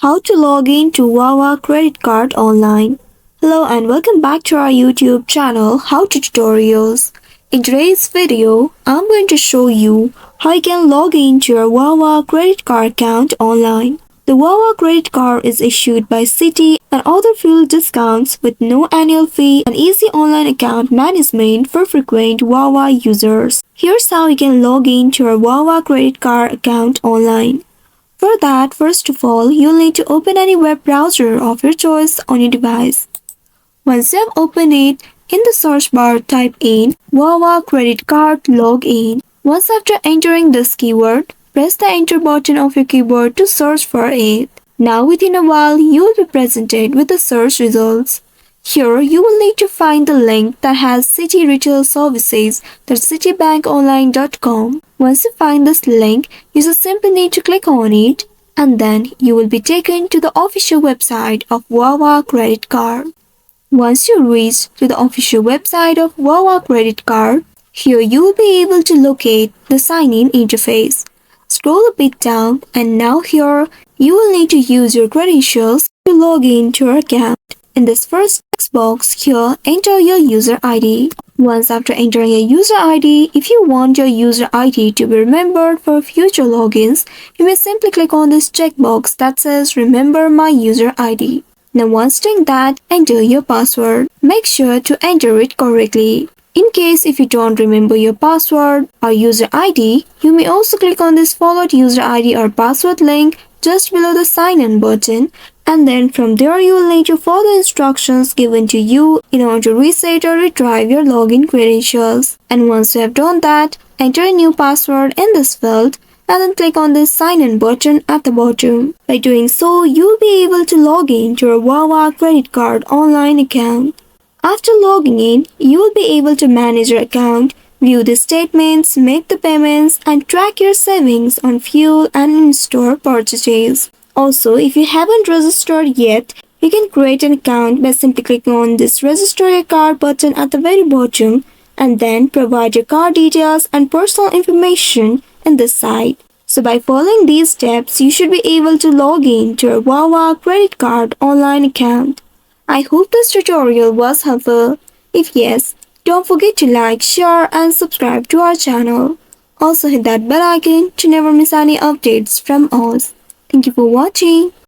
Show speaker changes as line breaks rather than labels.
How to log in to Wawa Credit Card online. Hello and welcome back to our YouTube channel How to Tutorials. In today's video, I'm going to show you how you can log in to your Wawa Credit Card account online. The Wawa Credit Card is issued by Citi and other fuel discounts with no annual fee and easy online account management for frequent Wawa users. Here's how you can log in to your Wawa Credit Card account online. For that, first of all, you'll need to open any web browser of your choice on your device. Once you have opened it, in the search bar type in Wawa Credit Card Login. Once after entering this keyword, press the enter button of your keyboard to search for it. Now within a while, you will be presented with the search results. Here, you will need to find the link that has Citi Retail Services, that's citibankonline.com. Once you find this link, you just simply need to click on it and then you will be taken to the official website of Wawa Credit Card. Once you reach to the official website of Wawa Credit Card, here you will be able to locate the sign-in interface. Scroll a bit down and now here you will need to use your credentials to log in to your account. In this first text box here, enter your user ID. Once after entering your user ID, if you want your user ID to be remembered for future logins, you may simply click on this checkbox that says Remember my user ID. Now once doing that, enter your password. Make sure to enter it correctly. In case if you don't remember your password or user ID, you may also click on this Forgot User ID or Password link just below the sign in button, and then from there you will need to follow the instructions given to you in order to reset or retrieve your login credentials. And once you have done that, enter a new password in this field and then click on this sign in button at the bottom. By doing so, you will be able to log in to your Wawa Credit Card online account. After logging in, you will be able to manage your account, view the statements, make the payments, and track your savings on fuel and in-store purchases. Also, if you haven't registered yet, you can create an account by simply clicking on this Register Your Card button at the very bottom and then provide your card details and personal information in this site. So by following these steps, you should be able to log in to your Wawa Credit Card online account. I hope this tutorial was helpful. If yes, don't forget to like, share and subscribe to our channel. Also hit that bell icon to never miss any updates from us. Thank you for watching.